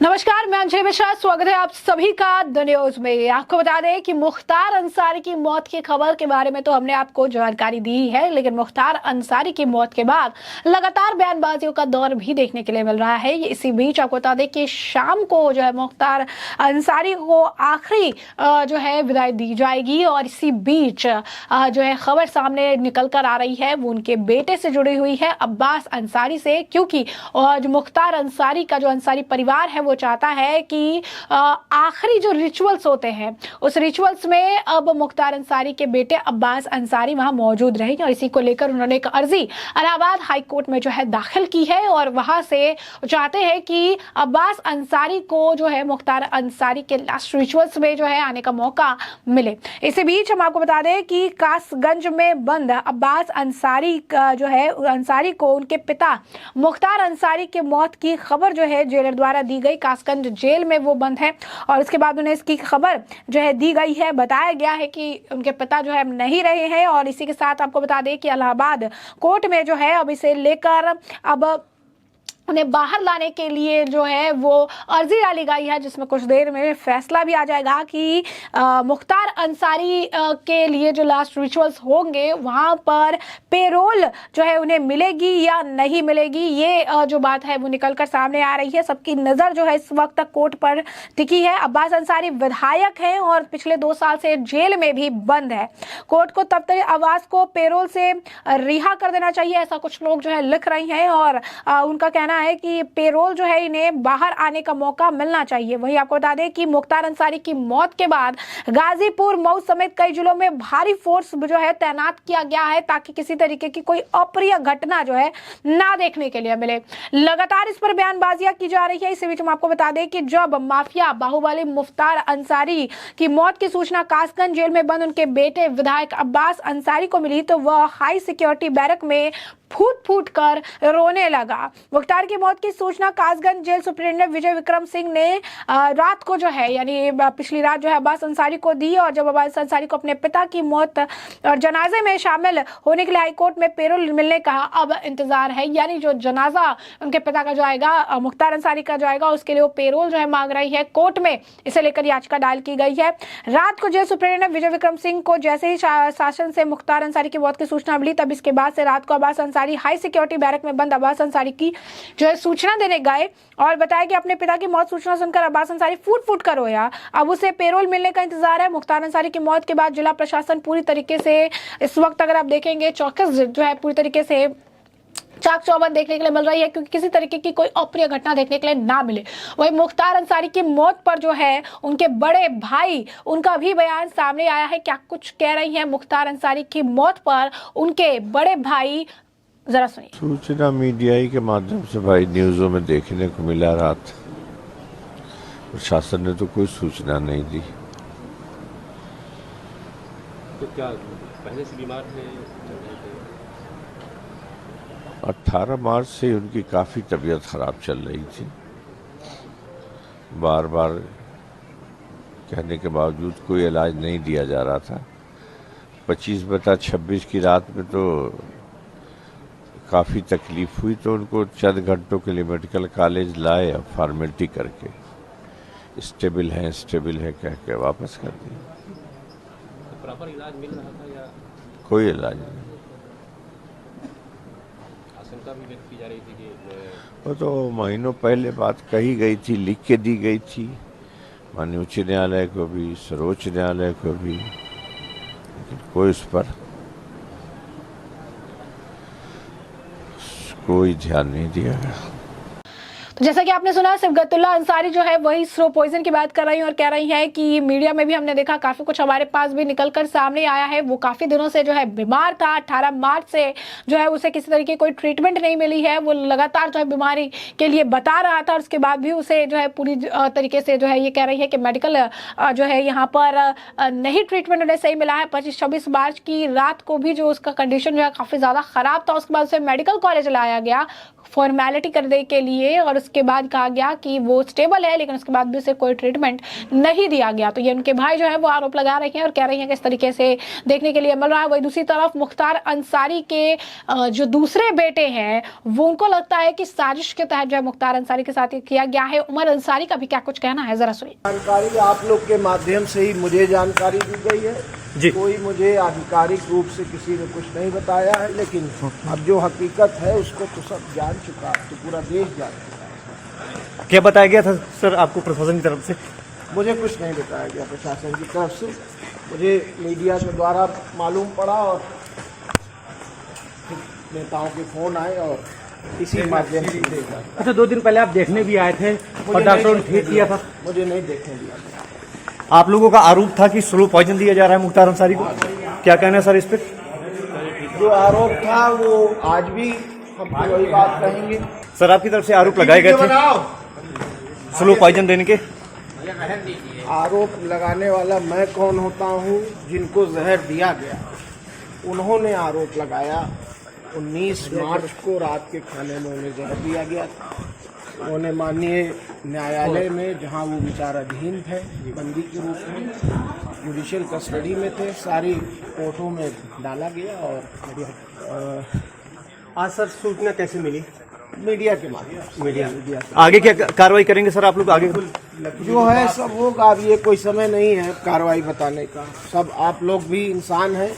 नमस्कार, मैं अंजलि मिश्रा। स्वागत है आप सभी का द न्यूज में। आपको बता दें कि मुख्तार अंसारी की मौत की खबर के बारे में तो हमने आपको जानकारी दी है, लेकिन मुख्तार अंसारी की मौत के बाद लगातार बयानबाजियों का दौर भी देखने के लिए मिल रहा है। इसी बीच आपको बता दें कि शाम को जो है मुख्तार अंसारी को आखिरी जो है विदाई दी जाएगी, और इसी बीच जो है खबर सामने निकल कर आ रही है वो उनके बेटे से जुड़ी हुई है, अब्बास अंसारी से। क्योंकि जो मुख्तार अंसारी का जो अंसारी परिवार है वो चाहता है कि आखिरी जो रिचुअल्स होते हैं उस रिचुअल्स में अब मुख्तार अंसारी के बेटे अब्बास अंसारी वहां मौजूद रहेंगे, और इसी को लेकर उन्होंने एक अर्जी इलाहाबाद हाई कोर्ट में जो है दाखिल की है, और वहां से चाहते हैं कि अब्बास अंसारी को जो है मुख्तार अंसारी के लास्ट रिचुअल्स में जो है आने का मौका मिले। इसी बीच हम आपको बता दें कि कासगंज में बंद अब्बास अंसारी का जो है अंसारी को उनके पिता मुख्तार अंसारी के मौत की खबर जो है जेलर द्वारा दी गई। कासगंज जेल में वो बंद है, और उसके बाद उन्हें इसकी खबर जो है दी गई है। बताया गया है कि उनके पिता जो है नहीं रहे हैं, और इसी के साथ आपको बता दें कि इलाहाबाद कोर्ट में जो है अब इसे लेकर अब उन्हें बाहर लाने के लिए जो है वो अर्जी डाली गई है, जिसमें कुछ देर में फैसला भी आ जाएगा कि मुख्तार अंसारी के लिए जो लास्ट रिचुअल्स होंगे वहां पर पेरोल जो है उन्हें मिलेगी या नहीं मिलेगी। ये जो बात है वो निकल कर सामने आ रही है। सबकी नज़र जो है इस वक्त कोर्ट पर टिकी है। अब्बास अंसारी विधायक हैं और पिछले 2 साल से जेल में भी बंद है। कोर्ट को तब तक अब्बास को पेरोल से रिहा कर देना चाहिए, ऐसा कुछ लोग जो है लिख रही हैं, और उनका कहना है कि पेरोल जो है इन्हें बाहर आने का मौका मिलना चाहिए। वहीं आपको बता दें कि मुख्तार अंसारी की मौत के बाद गाजीपुर, मऊ समेत कई जिलों में भारी फोर्स जो है तैनात किया गया है, ताकि किसी तरीके की कोई अप्रिय घटना जो है ना देखने के लिए मिले। लगातार इस पर बयानबाजियां की जा रही है। इसी बीच हम आपको बता दें कि जब माफिया बाहुबली मुख्तार अंसारी की मौत की सूचना कासगंज जेल में बंद उनके बेटे विधायक अब्बास अंसारी को मिली, तो वह हाई सिक्योरिटी बैरक में फूट फूट कर रोने लगा। मुख्तार की मौत की सूचना कासगंज जेल सुपरिटेंडेंट विजय विक्रम सिंह ने रात को जो है यानी पिछली रात जो है अब्बास अंसारी को दी, और जब अब्बास अंसारी को अपने पिता की मौत और जनाजे में शामिल होने के लिए हाईकोर्ट में पेरोल मिलने का अब इंतजार है। यानी जो जनाजा उनके पिता का जो आएगा, मुख्तार अंसारी का जो आएगा, उसके लिए वो पेरोल जो है मांग रही है कोर्ट में। इसे लेकर याचिका दायर की गई है। रात को जेल सुपरिटेंडेंट विजय विक्रम सिंह को जैसे ही शासन से मुख्तार अंसारी की मौत की सूचना मिली, तब इसके बाद से रात को Abbas Ansari high security barrack में बंद अब्बास अंसारी की जो है सूचना देने गए, और बताया कि अपने पिता की मौत सूचना सुनकर अब्बास अंसारी फूट फूट कर रोया। अब उसे पेरोल मिलने का इंतजार है। मुख्तार अंसारी की मौत के बाद जिला प्रशासन पूरी तरीके से इस वक्त अगर आप देखेंगे चौकस जो है पूरी तरीके से चाक चौबंद देखने के लिए मिल रही है, क्योंकि किसी तरीके की कोई अप्रिय घटना देखने के लिए ना मिले। वही मुख्तार अंसारी की मौत पर जो है उनके बड़े भाई, उनका भी बयान सामने आया है। क्या कुछ कह रही है मुख्तार अंसारी की मौत पर उनके बड़े भाई, जरा सुनिए। सूचना मीडिया के माध्यम से भाई न्यूज़ों में देखने को मिला रात। प्रशासन ने तो कोई सूचना नहीं दी। तो क्या पहले से बीमार थे? 18 मार्च से उनकी काफ़ी तबीयत खराब चल रही थी। बार बार कहने के बावजूद कोई इलाज नहीं दिया जा रहा था। 25/26 की रात में तो काफ़ी तकलीफ हुई, तो उनको चंद घंटों के लिए मेडिकल कॉलेज लाए, अब फॉर्मेलिटी करके स्टेबल है कह के वापस कर दिया। तो प्रॉपर इलाज मिल रहा था या कोई इलाज नहीं। आशंका भी व्यक्त की जा रही थी कि वो तो महीनों पहले बात कही गई थी, लिख के दी गई थी माननीय उच्च न्यायालय को भी, सर्वोच्च न्यायालय को भी, लेकिन कोई उस पर कोई ध्यान नहीं दिया गया। तो जैसा कि आपने सुना, सिबगतुल्ला अंसारी जो है वही स्लो पॉइजन की बात कर रही हैं, और कह रही हैं कि मीडिया में भी हमने देखा, काफी कुछ हमारे पास भी निकलकर सामने आया है। वो काफी दिनों से जो है बीमार था। 18 मार्च से जो है उसे किसी तरीके की कोई ट्रीटमेंट नहीं मिली है। वो लगातार जो है बीमारी के लिए बता रहा था, और उसके बाद भी उसे जो है पूरी तरीके से जो है ये कह रही है कि मेडिकल जो है यहाँ पर नहीं ट्रीटमेंट उन्हें सही मिला है। 25-26 मार्च की रात को भी जो उसका कंडीशन जो है काफी ज्यादा खराब था। उसके बाद उसे मेडिकल कॉलेज लाया गया, फॉर्मेलिटी करने के लिए, और उसके बाद कहा गया कि वो स्टेबल है, लेकिन उसके बाद भी उसे कोई ट्रीटमेंट नहीं दिया गया। तो ये उनके भाई जो है वो आरोप लगा रहे हैं और कह रहे हैं कि इस तरीके से देखने के लिए मिल रहा है। वही दूसरी तरफ मुख्तार अंसारी के जो दूसरे बेटे हैं वो, उनको लगता है कि साजिश के तहत जो है मुख्तार अंसारी के साथ ये किया गया है। उमर अंसारी का भी क्या कुछ कहना है, जरा सुनिए। जानकारी आप लोग के माध्यम से ही मुझे जानकारी दी गई है जी। कोई मुझे आधिकारिक रूप से किसी ने कुछ नहीं बताया है, लेकिन अब जो हकीकत है उसको तो सब जान चुका है, तो पूरा देश जान चुका है। क्या बताया गया था सर आपको प्रशासन की तरफ से? मुझे कुछ नहीं बताया गया प्रशासन की तरफ से, मुझे मीडिया के द्वारा मालूम पड़ा और नेताओं के फोन आए और इसी माध्यम से देखा। अच्छा, 2 दिन पहले आप देखने भी आए थे और डॉक्टरों ने ठीक किया था। मुझे नहीं देखने दिया। आप लोगों का आरोप था कि स्लो पॉइजन दिया जा रहा है मुख्तार अंसारी को, क्या कहना है सर इस पर? जो आरोप था वो आज भी हम वही बात कहेंगे। सर आपकी तरफ से आरोप लगाए गए थे स्लो पॉइजन देने के? आरोप लगाने वाला मैं कौन होता हूँ? जिनको जहर दिया गया उन्होंने आरोप लगाया। 19 मार्च को रात के खाने में उन्हें जहर दिया गया था। उन्होंने माननीय न्यायालय में, जहां वो विचाराधीन थे बंदी के रूप में, जुडिशियल कस्टडी में थे, सारी कोर्टों में डाला गया। और आज सर सूचना कैसे मिली? मीडिया के माध्यम से। मीडिया आगे क्या कार्रवाई करेंगे सर आप लोग? आगे जो है सब होगा। अब ये कोई समय नहीं है कार्रवाई बताने का। सब आप लोग भी इंसान हैं,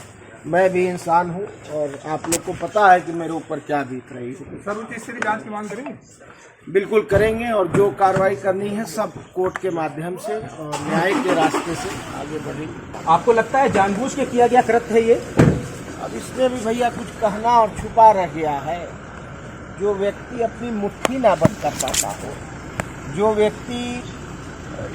मैं भी इंसान हूं, और आप लोग को पता है कि मेरे ऊपर क्या बीत रही है। सर उच्च स्तरीय जांच की मांग करेंगे? बिल्कुल करेंगे, और जो कार्रवाई करनी है सब कोर्ट के माध्यम से और न्याय के रास्ते से आगे बढ़ेंगे। आपको लगता है जानबूझ के किया गया कृत्य है ये? अब इसमें भी भैया कुछ कहना और छुपा रह गया है। जो व्यक्ति अपनी मुट्ठी ना बंद कर पाता हो, जो व्यक्ति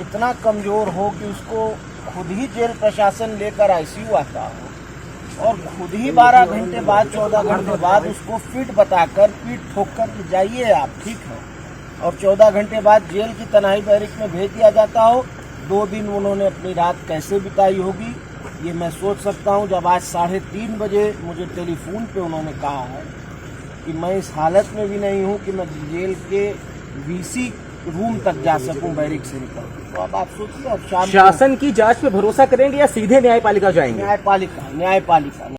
इतना कमजोर हो कि उसको खुद ही जेल प्रशासन लेकर आईसीयू आता हो, और खुद ही 12 घंटे बाद 14 घंटे बाद उसको फिट बताकर पीठ ठोक कर जाइए आप, ठीक है, और 14 घंटे बाद जेल की तनाई बैरिक में भेज दिया जाता हो। 2 दिन उन्होंने अपनी रात कैसे बिताई होगी ये मैं सोच सकता हूँ। जब आज 3:30 बजे मुझे टेलीफोन पे उन्होंने कहा है कि मैं इस हालत में भी नहीं हूँ कि मैं जेल के वीसी रूम तक जा सकूं बैरिक से निकल, तो अब आप सोचिए। अब शासन की जांच पे भरोसा करेंगे या सीधे न्यायपालिका जाएंगे? न्यायपालिका।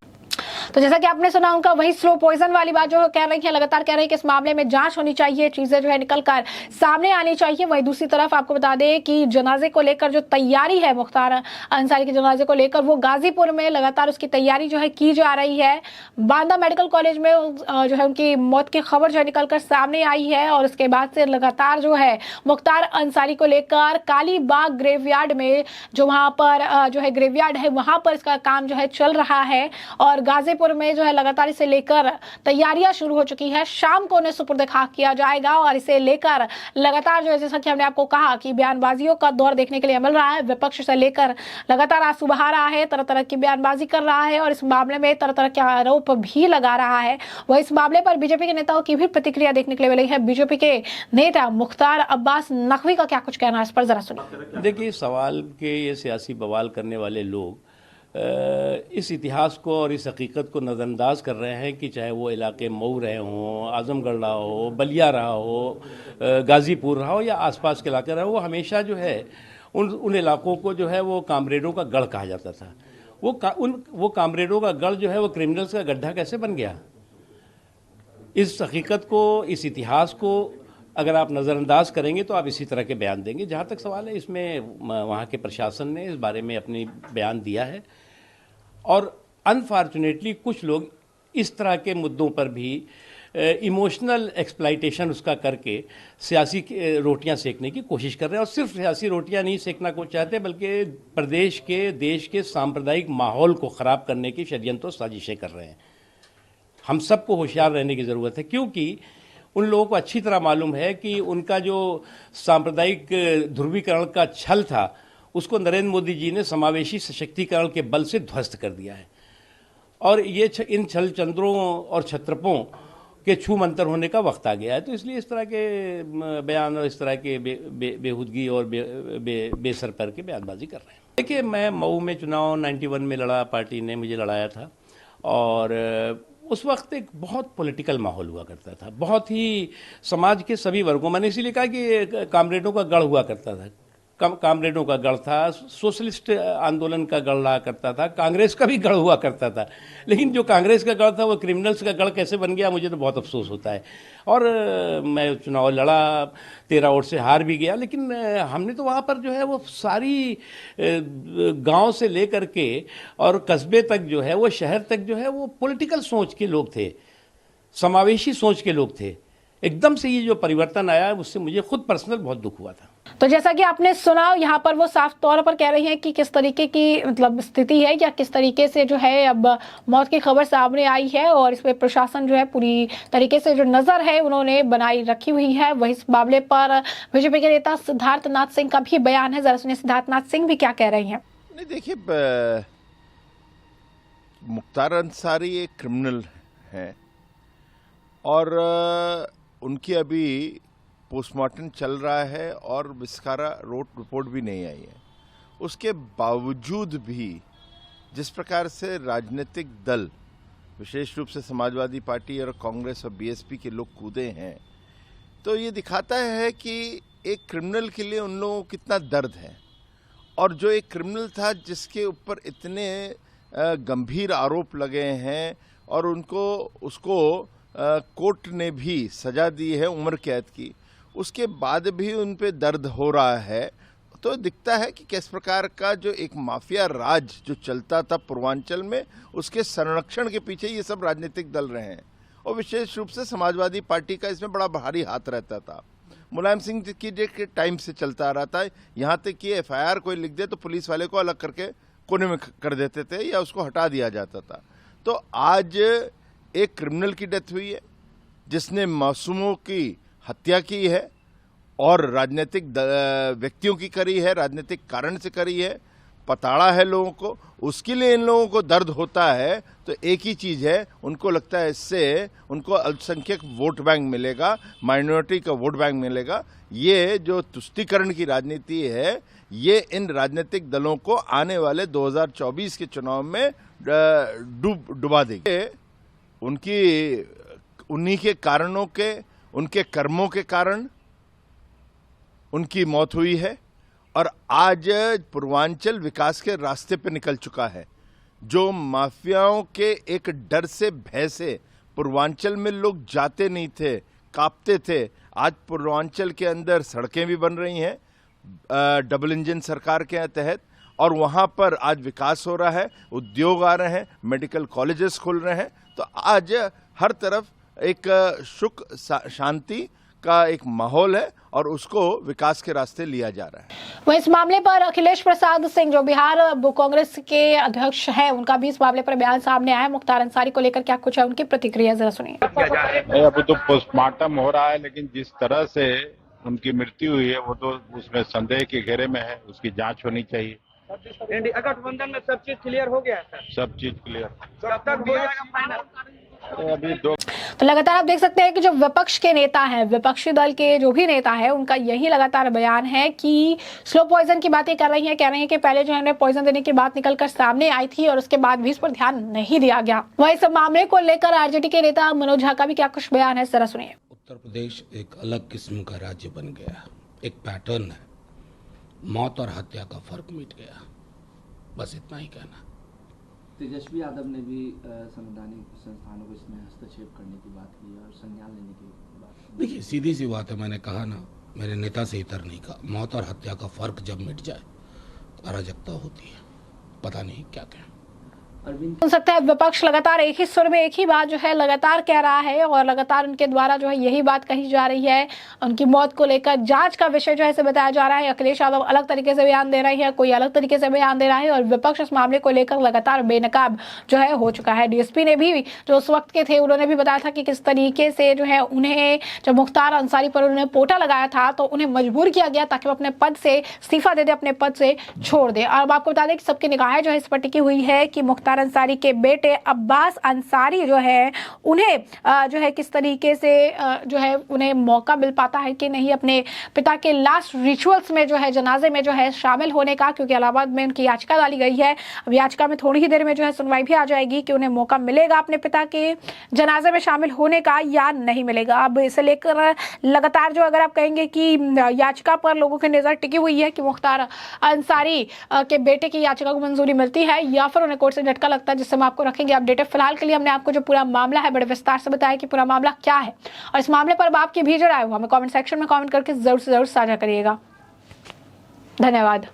तो जैसा कि आपने सुना उनका वही स्लो पॉइजन वाली बात जो कह रही है, लगातार कह रही है कि इस मामले में जांच होनी चाहिए, चीजें जो है निकलकर सामने आनी चाहिए। वही दूसरी तरफ आपको बता दें कि जनाजे को लेकर जो तैयारी है, मुख्तार अंसारी के जनाजे को लेकर, वो गाजीपुर में लगातार उसकी तैयारी जो है की जा रही है। बांदा मेडिकल कॉलेज में जो है उनकी मौत की खबर जो है निकलकर सामने आई है, और उसके बाद से लगातार जो है मुख्तार अंसारी को लेकर कालीबाग ग्रेवयार्ड में, जो वहां पर जो है ग्रेवयार्ड है, वहां पर इसका काम जो है चल रहा है, और गाजीपुर में जो है लगातार इसे लेकर तैयारियां शुरू हो चुकी है। शाम को उन्हें सुपुर्द खाक किया जाएगा, और इसे लेकर लगातार जो है, जैसा कि हमने आपको कहा कि बयानबाजियों का दौर देखने के लिए मिल रहा है। विपक्ष से लेकर लगातार आंसू बहा रहा है, तरह तरह की बयानबाजी कर रहा है, और इस मामले में तरह तरह के आरोप भी लगा रहा है। वह इस मामले पर बीजेपी के नेताओं की भी प्रतिक्रिया देखने के लिए मिली है। बीजेपी के नेता मुख्तार अब्बास नकवी का क्या कुछ कहना है, इस पर जरा सुनिए। देखिए, सवाल के ये सियासी बवाल करने वाले लोग इस इतिहास को और इस हकीकत को नज़रअंदाज कर रहे हैं कि चाहे वो इलाके मऊ रहे हों, आजमगढ़ रहा हो, बलिया रहा हो, गाज़ीपुर रहा हो, या आसपास के इलाके रहा हो, वो हमेशा जो है उन इलाकों को जो है वो कामरेडों का गढ़ कहा जाता था। वो कामरेडों का गढ़ जो है वो क्रिमिनल्स का गड्ढा कैसे बन गया? इस हकीकत को, इस इतिहास को अगर आप नज़रअंदाज करेंगे तो आप इसी तरह के बयान देंगे। जहाँ तक सवाल है, इसमें वहाँ के प्रशासन ने इस बारे में अपनी बयान दिया है, और अनफॉर्चुनेटली कुछ लोग इस तरह के मुद्दों पर भी इमोशनल एक्सप्लाइटेशन उसका करके सियासी रोटियां सेकने की कोशिश कर रहे हैं। और सिर्फ सियासी रोटियां नहीं सेकना को चाहते, बल्कि प्रदेश के, देश के सांप्रदायिक माहौल को ख़राब करने की षड्यंत्र साजिशें कर रहे हैं। हम सबको होशियार रहने की ज़रूरत है, क्योंकि उन लोगों को अच्छी तरह मालूम है कि उनका जो सांप्रदायिक ध्रुवीकरण का छल था, उसको नरेंद्र मोदी जी ने समावेशी सशक्तिकरण के बल से ध्वस्त कर दिया है। और ये इन छल चंद्रों और छत्रपों के छू मंतर होने का वक्त आ गया है। तो इसलिए इस तरह के बयान और इस तरह के बेहूदगी और बेसर पर के बयानबाजी कर रहे हैं। देखिए, मैं मऊ में चुनाव 91 में लड़ा, पार्टी ने मुझे लड़ाया था, और उस वक्त एक बहुत पॉलिटिकल माहौल हुआ करता था, बहुत ही समाज के सभी वर्गों, मैंने इसीलिए कहा कि कामरेडों का गढ़ हुआ करता था, कामरेडों का गढ़ था, सोशलिस्ट आंदोलन का गढ़ रहा करता था, कांग्रेस का भी गढ़ हुआ करता था। लेकिन जो कांग्रेस का गढ़ था वो क्रिमिनल्स का गढ़ कैसे बन गया, मुझे तो बहुत अफसोस होता है। और मैं चुनाव लड़ा, 13 वोट से हार भी गया, लेकिन हमने तो वहाँ पर जो है वो सारी गांव से लेकर के और कस्बे तक जो है, वो शहर तक जो है, वो पॉलिटिकल सोच के लोग थे, समावेशी सोच के लोग थे। एकदम से ये जो परिवर्तन आया उससे मुझे खुद पर्सनल बहुत दुख हुआ था। तो जैसा कि आपने सुना, यहाँ पर वो साफ तौर पर कह रही हैं कि किस तरीके की मतलब स्थिति है या किस तरीके से जो है अब मौत की खबर सामने आई है, और इस पे प्रशासन जो है पूरी तरीके से जो नजर है उन्होंने बनाई रखी हुई है। वही इस मामले पर बीजेपी के नेता सिद्धार्थ नाथ सिंह का भी बयान है, जरा सुनिए सिद्धार्थ नाथ सिंह भी क्या कह रही हैं। नहीं, देखिए, मुख्तार अंसारी एक क्रिमिनल हैं और उनकी अभी पोस्टमार्टम चल रहा है और विस्कारा रिपोर्ट भी नहीं आई है। उसके बावजूद भी जिस प्रकार से राजनीतिक दल, विशेष रूप से समाजवादी पार्टी और कांग्रेस और बीएसपी के लोग कूदे हैं, तो ये दिखाता है कि एक क्रिमिनल के लिए उन लोगों को कितना दर्द है। और जो एक क्रिमिनल था जिसके ऊपर इतने गंभीर आरोप लगे हैं और उसको कोर्ट ने भी सजा दी है उम्र कैद की, उसके बाद भी उन पे दर्द हो रहा है, तो दिखता है कि किस प्रकार का जो एक माफिया राज जो चलता था पूर्वांचल में, उसके संरक्षण के पीछे ये सब राजनीतिक दल रहे हैं। और विशेष रूप से समाजवादी पार्टी का इसमें बड़ा भारी हाथ रहता था। मुलायम सिंह की के टाइम से चलता आ रहा था, यहाँ तक कि एफआईआर कोई लिख दे तो पुलिस वाले को अलग करके कोने में कर देते थे या उसको हटा दिया जाता था। तो आज एक क्रिमिनल की डेथ हुई है जिसने मासूमों की हत्या की है और राजनीतिक व्यक्तियों की करी है, राजनीतिक कारण से करी है, पताड़ा है लोगों को, उसके लिए इन लोगों को दर्द होता है। तो एक ही चीज़ है, उनको लगता है इससे उनको अल्पसंख्यक वोट बैंक मिलेगा, माइनॉरिटी का वोट बैंक मिलेगा। ये जो तुष्टीकरण की राजनीति है, ये इन राजनीतिक दलों को आने वाले 2024 के चुनाव में डुबा देगी। उन्हीं के कारणों के, उनके कर्मों के कारण उनकी मौत हुई है और आज पूर्वांचल विकास के रास्ते पर निकल चुका है। जो माफियाओं के एक डर से, भय से पूर्वांचल में लोग जाते नहीं थे, कांपते थे, आज पूर्वांचल के अंदर सड़कें भी बन रही हैं डबल इंजन सरकार के तहत, और वहाँ पर आज विकास हो रहा है, उद्योग आ रहे हैं, मेडिकल कॉलेजेस खुल रहे हैं। तो आज हर तरफ एक सुख शांति का एक माहौल है और उसको विकास के रास्ते लिया जा रहा है। वहीं इस मामले पर अखिलेश प्रसाद सिंह जो बिहार कांग्रेस के अध्यक्ष हैं, उनका भी इस मामले पर बयान सामने आया। मुख्तार अंसारी को लेकर क्या कुछ है उनकी प्रतिक्रिया, जरा सुनिए। अभी तो पोस्टमार्टम हो रहा है, लेकिन जिस तरह से उनकी मृत्यु हुई है वो तो उसमें संदेह के घेरे में है, उसकी जांच होनी चाहिए। गठबंधन में सब चीज क्लियर हो गया है, सब चीज क्लियर। कब तक हो जाएगा फाइनल? अभी दो तो लगातार आप देख सकते हैं कि जो विपक्ष के नेता हैं, विपक्षी दल के जो भी नेता हैं, उनका यही लगातार बयान है कि स्लो पॉइजन की बातें कर रही हैं। कह रही हैं कि पहले जो है पॉइजन देने की बात निकलकर सामने आई थी और उसके बाद भी इस पर ध्यान नहीं दिया गया। वहीं इस मामले को लेकर आरजेडी के नेता मनोज झा का भी क्या कुछ बयान है, जरा सुनिए। उत्तर प्रदेश एक अलग किस्म का राज्य बन गया, एक पैटर्न है, मौत और हत्या का फर्क मिट गया, बस इतना ही कहना। तेजस्वी यादव ने भी संवैधानिक संस्थानों को इसमें हस्तक्षेप करने की बात की और संज्ञान लेने की बात की। देखिए, सीधी सी बात है, मैंने कहा ना, मेरे नेता से इतर नहीं कहा, मौत और हत्या का फर्क जब मिट जाए तो अराजकता होती है, पता नहीं क्या कहें। सुन सकते हैं विपक्ष लगातार एक ही सुर में एक ही बात जो है लगातार कह रहा है और लगातार उनके द्वारा जो है यही बात कही जा रही है। उनकी मौत को लेकर जांच का विषय जो है इसे बताया जा रहा है। अखिलेश यादव अलग तरीके से बयान दे रही है, कोई अलग तरीके से बयान दे रहा है और विपक्ष इस मामले को लेकर लगातार बेनकाब जो है हो चुका है। डीएसपी ने भी जो उस वक्त के थे उन्होंने भी बताया था कि किस तरीके से जो है उन्हें जब मुख्तार अंसारी पर उन्होंने पोटा लगाया था तो उन्हें मजबूर किया गया ताकि वो अपने पद से इस्तीफा दे दे, अपने पद से छोड़ दे। और अब आपको बता दें कि सबकी निगाहें जो है इस पर टिकी हुई है कि मुख्तार मुख्तार अंसारी के बेटे अब्बास अंसारी जो है उन्हें जो है किस तरीके से जो है उन्हें मौका मिल पाता है कि नहीं अपने पिता के लास्ट रिचुअल्स में जो है जनाजे में जो है शामिल होने का, क्योंकि इलाहाबाद में उनकी याचिका डाली गई है। अब याचिका में थोड़ी ही देर में जो है सुनवाई भी आ जाएगी कि उन्हें मौका मिलेगा अपने पिता के जनाजे में शामिल होने का या नहीं मिलेगा। अब इसे लेकर लगातार जो अगर आप कहेंगे कि याचिका पर लोगों की नजर टिकी हुई है कि मुख्तार अंसारी के बेटे की याचिका को मंजूरी मिलती है या फिर उन्हें कोर्ट से झटका लगता है, जिससे हम आपको रखेंगे अपडेटेड। फिलहाल के लिए हमने आपको जो पूरा मामला है बड़े विस्तार से बताया कि पूरा मामला क्या है और इस मामले पर आपकी भी जो राय हो हमें कमेंट सेक्शन में कमेंट करके जरूर से जरूर साझा करिएगा। धन्यवाद।